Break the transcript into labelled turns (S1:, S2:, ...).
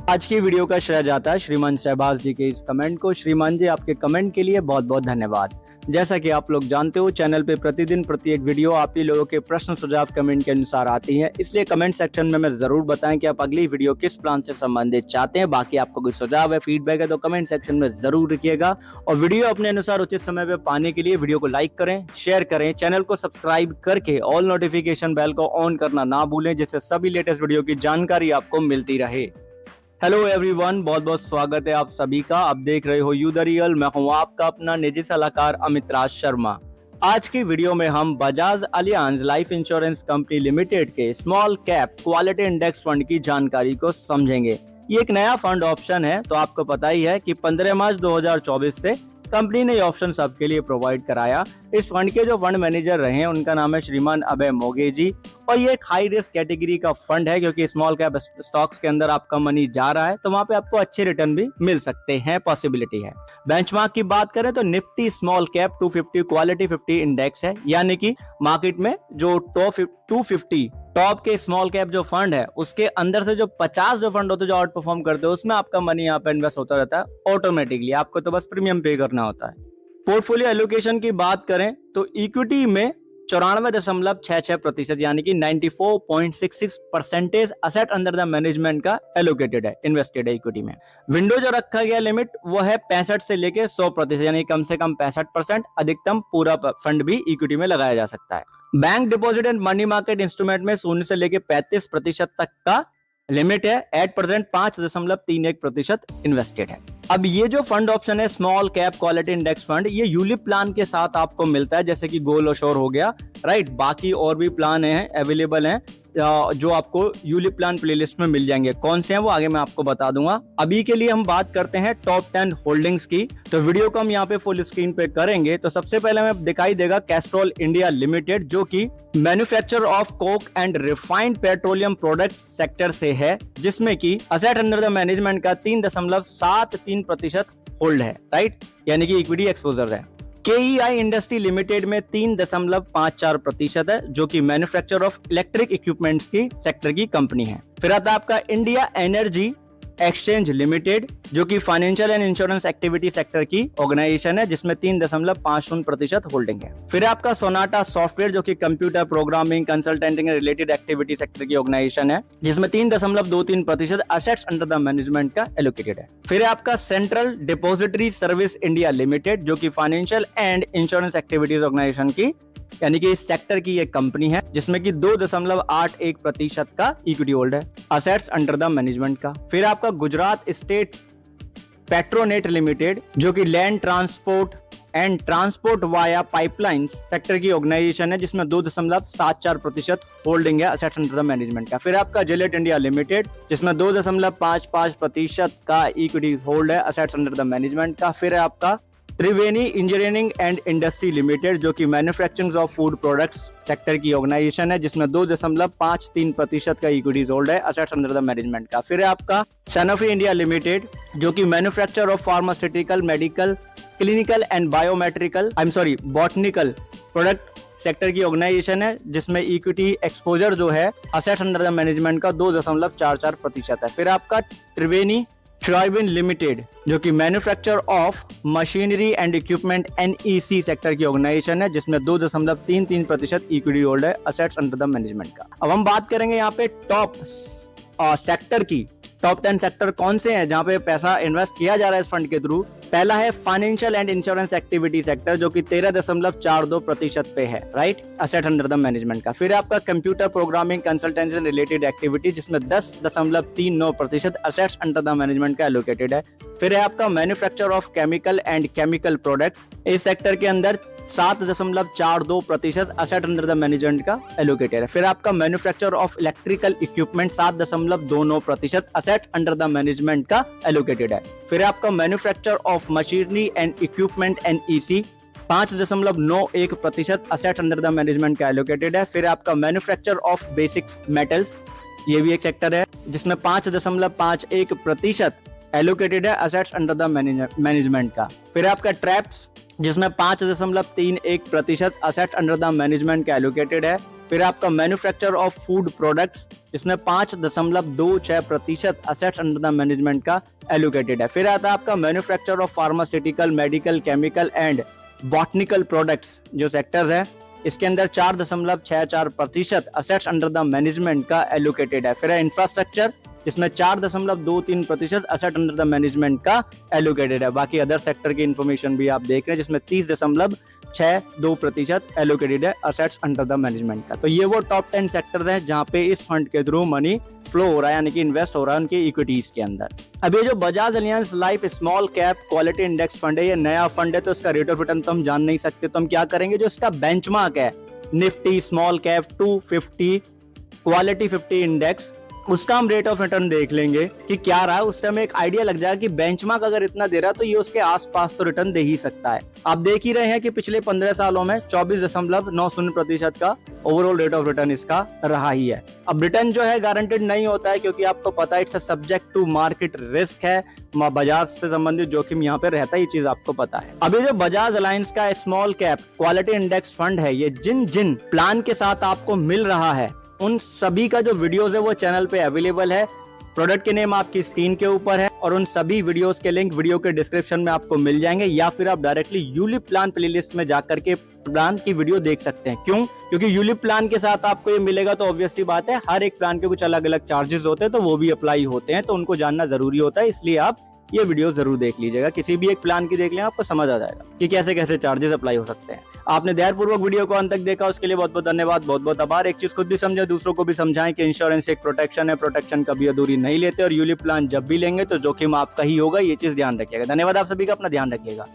S1: आज की वीडियो का श्रेय जाता है श्रीमान शहबाज जी के इस कमेंट को। श्रीमान जी, आपके कमेंट के लिए बहुत बहुत धन्यवाद। जैसा कि आप लोग जानते हो, चैनल पे प्रतिदिन प्रत्येक वीडियो आप ही लोगों के प्रश्न सुझाव कमेंट के अनुसार आती है, इसलिए कमेंट सेक्शन में मैं जरूर बताएं कि आप अगली वीडियो किस प्लान से संबंधित चाहते हैं। बाकी आपको कोई सुझाव है, फीडबैक है तो कमेंट सेक्शन में जरूर लिखिएगा। और वीडियो अपने अनुसार उचित समय पे पाने के लिए वीडियो को लाइक करें, शेयर करें, चैनल को सब्सक्राइब करके ऑल नोटिफिकेशन बेल को ऑन करना ना भूलें, जिससे सभी लेटेस्ट वीडियो की जानकारी आपको मिलती रहे। हेलो एवरीवन, बहुत बहुत स्वागत है आप सभी का। आप देख रहे हो यू द रियल। मैं हूं आपका अपना निजी सलाहकार अमित राज शर्मा। आज की वीडियो में हम Bajaj Allianz life insurance company limited के small cap quality index fund की जानकारी को समझेंगे। ये एक नया फंड ऑप्शन है, तो आपको पता ही है कि 15 मार्च 2024 से कंपनी ने ये ऑप्शन सबके लिए प्रोवाइड कराया। इस फंड के जो फंड मैनेजर रहे हैं उनका नाम है श्रीमान अभय मोगे जी, और ये एक हाई रिस्क कैटेगरी का फंड है, क्योंकि स्मॉल कैप स्टॉक्स के अंदर आपका मनी जा रहा है तो वहां पे आपको अच्छे रिटर्न भी मिल सकते हैं, पॉसिबिलिटी है। बेंचमार्क की बात करें तो Nifty small cap 250 quality 50 index है, यानी कि मार्केट में जो टॉप 250 टॉप के स्मॉल कैप जो फंड है उसके अंदर से जो 50 जो फंड होते हैं जो आउट परफॉर्म करते हैं, उसमें आपका मनी यहाँ पे इन्वेस्ट होता रहता है ऑटोमेटिकली। आपको तो बस प्रीमियम पे करना होता है। पोर्टफोलियो एलोकेशन की बात करें तो इक्विटी में 94.66% यानी कि 94.66% असेट अंडर द मैनेजमेंट का एलोकेटेड है, इन्वेस्टेड है इक्विटी में। विंडो जो रखा गया लिमिट वो है 65 से लेके 100%, यानी कम से कम 65%, अधिकतम पूरा फंड भी इक्विटी में लगाया जा सकता है। Bank deposit and money market instrument में 0 से लेके 35% तक का लिमिट है। 8% 5.31% इन्वेस्टेड है। अब ये जो फंड ऑप्शन है small cap quality index fund, ये यूलिप प्लान के साथ आपको मिलता है, जैसे कि गोल अशोर हो गया, राइट। बाकी और भी प्लान हैं अवेलेबल हैं जो आपको यूलिप प्लान प्लेलिस्ट में मिल जाएंगे। कौन से हैं वो आगे मैं आपको बता दूंगा। अभी के लिए हम बात करते हैं टॉप 10 होल्डिंग्स की। तो वीडियो को हम यहाँ पे फुल स्क्रीन पे करेंगे तो सबसे पहले हमें दिखाई देगा कैस्ट्रॉल इंडिया लिमिटेड, जो कि manufacture of Coke and refined petroleum products sector से है, जिसमें कि असेट अंडर द मैनेजमेंट का 3.73% होल्ड है, राइट, यानी कि इक्विटी एक्सपोजर है। KEI इंडस्ट्री लिमिटेड में 3.54% है, जो कि मैन्युफैक्चर ऑफ इलेक्ट्रिक इक्विपमेंट्स की सेक्टर की कंपनी है। फिर आता है आपका इंडिया एनर्जी एक्सचेंज लिमिटेड, जो कि financial and insurance activity sector की ऑर्गेनाइजेशन है, जिसमें 3.50% होल्डिंग है। फिर आपका सोनाटा सॉफ्टवेयर, जो कि computer programming consulting related activity sector की ऑर्गेनाइजेशन है, जिसमें 3.23% असेट्स अंडर द मैनेजमेंट का एलोकेटेड है। फिर आपका central depository service India limited, जो कि financial and insurance activities organisation की यानी कि इस सेक्टर की एक कंपनी है, जिसमें कि 2.81% का इक्विटी होल्ड है असेट्स अंडर द मैनेजमेंट का। फिर आपका गुजरात स्टेट पेट्रोनेट लिमिटेड, जो कि land transport and transport via pipelines sector की ऑर्गेनाइजेशन है, जिसमें 2.74% होल्डिंग है असेट्स अंडर द मैनेजमेंट का। फिर आपका जिलेट इंडिया लिमिटेड, जिसमें 2.55% का इक्विटी होल्ड है असेट्स अंडर द मैनेजमेंट का। फिर आपका त्रिवेणी इंजीनियरिंग एंड इंडस्ट्री लिमिटेड, जो कि manufacturing of food products sector की ऑर्गेनाइजेशन है, जिसमें 2.53% का इक्विटीज होल्ड है असेट्स अंडर द मैनेजमेंट का। फिर आपका सैनोफी इंडिया लिमिटेड, जो कि manufacture of pharmaceutical, medical, clinical and botanical product sector की ऑर्गेनाइजेशन है, जिसमें इक्विटी एक्सपोजर जो है असेट्स अंडर द मैनेजमेंट का 2.44% है। फिर आपका त्रिवेणी ट्राइबिन लिमिटेड, जो कि manufacture of machinery and equipment NEC sector की ऑर्गेनाइजेशन है, जिसमें 2.33% इक्विटी होल्ड है असेट्स अंडर द मैनेजमेंट का। अब हम बात करेंगे यहाँ पे टॉप सेक्टर की। टॉप 10 सेक्टर कौन से हैं जहां पे पैसा इन्वेस्ट किया जा रहा है इस फंड के थ्रू। पहला है financial and insurance activity sector, जो कि 13.42% पे है, right, asset under the management का। फिर आपका computer programming consultancy related activity, जिसमें 10.39% असेट्स अंडर द मैनेजमेंट का एलोकेटेड है। फिर है आपका manufacture of chemical and chemical products, इस सेक्टर के अंदर 7.42% असेट अंडर द मैनेजमेंट का एलोकेटेड है। फिर आपका manufacture of electrical equipment 7.29% asset under the management का एलोकेटेड है। फिर आपका manufacture of machinery and equipment NEC 5.91% asset under the management का एलोकेटेड है। फिर आपका मैन्युफैक्चर ऑफ बेसिक मेटल्स, ये भी एक सेक्टर है, जिसमें 5.51% एलोकेटेड है असेट्स अंडर द मैनेजमेंट का। फिर आपका ट्रैप्स जिसमें 5.31% असेट अंडर द मैनेजमेंट का एलोकेटेड है। फिर आपका मैन्युफैक्चर ऑफ फूड प्रोडक्ट्स, जिसमें 5.26% असेट्स अंडर द मैनेजमेंट का एलोकेटेड है। फिर आता है आपका manufacture of pharmaceutical, medical, chemical and botanical products जो सेक्टर्स है, इसके अंदर 4.64% असेट्स अंडर द मैनेजमेंट का एलोकेटेड है। फिर है इंफ्रास्ट्रक्चर, जिसमें 4.23% असेट अंडर द मैनेजमेंट का एलोकेटेड है। बाकी अदर सेक्टर की इंफॉर्मेशन भी आप देख रहे हैं, जिसमें 30.62% एलोकेटेड है असेट्स अंडर द मैनेजमेंट का। तो ये वो टॉप 10 सेक्टर्स हैं जहां पे इस फंड के थ्रू मनी फ्लो हो रहा है, यानी कि इन्वेस्ट हो रहा है उनकी इक्विटीज के अंदर। अब ये जो Bajaj alliance life small cap quality index fund है, ये नया फंड है, तो इसका रेट ऑफ रिटर्न तो हम जान नहीं सकते। तो हम क्या करेंगे, जो इसका बेंचमार्क है Nifty small cap 250 quality 50 index, उसका हम रेट ऑफ रिटर्न देख लेंगे कि क्या रहा है। उससे हमें एक आइडिया लग जाएगा कि बेंचमार्क अगर इतना दे रहा है तो ये उसके आसपास तो रिटर्न दे ही सकता है। आप देख ही रहे हैं कि पिछले 15 सालों में 24.90% का ओवरऑल रेट ऑफ रिटर्न इसका रहा ही है। अब रिटर्न जो है गारंटेड नहीं होता है, क्योंकि आपको पता है it's subject to market risk है, बाजार से संबंधित जोखिम यहाँ पे रहता है, ये चीज आपको पता है। अब ये जो बजाज अलायंस का small cap quality index fund है, ये जिन जिन प्लान के साथ आपको मिल रहा है उन सभी का जो वीडियोस है वो चैनल पे अवेलेबल है। प्रोडक्ट के नेम आपकी स्क्रीन के ऊपर है और उन सभी वीडियोस के लिंक वीडियो के डिस्क्रिप्शन में आपको मिल जाएंगे, या फिर आप डायरेक्टली यूलिप प्लान प्लेलिस्ट में जाकर के प्लान की वीडियो देख सकते हैं। क्यों? क्योंकि यूलिप प्लान के साथ आपको ये मिलेगा, तो ऑब्वियसली बात है हर एक प्लान के कुछ अलग अलग चार्जेस होते हैं, तो वो भी अप्लाई होते हैं, तो उनको जानना जरूरी होता है। इसलिए आप ये वीडियो जरूर देख लीजिएगा, किसी भी एक प्लान की देख लें, आपको समझ आ जाएगा कि कैसे कैसे चार्जेस अप्लाई हो सकते हैं। आपने ध्यानपूर्वक वीडियो को अंत तक देखा, उसके लिए बहुत बहुत धन्यवाद, बहुत बहुत आभार। एक चीज खुद भी समझे, दूसरों को भी समझाएं कि इंश्योरेंस एक प्रोटेक्शन है, प्रोटेक्शन कभी अधूरी नहीं लेते, और यूलिप प्लान जब भी लेंगे तो जोखिम आपका ही होगा, ये चीज ध्यान रखिएगा। धन्यवाद आप सभी का, अपना ध्यान रखिएगा।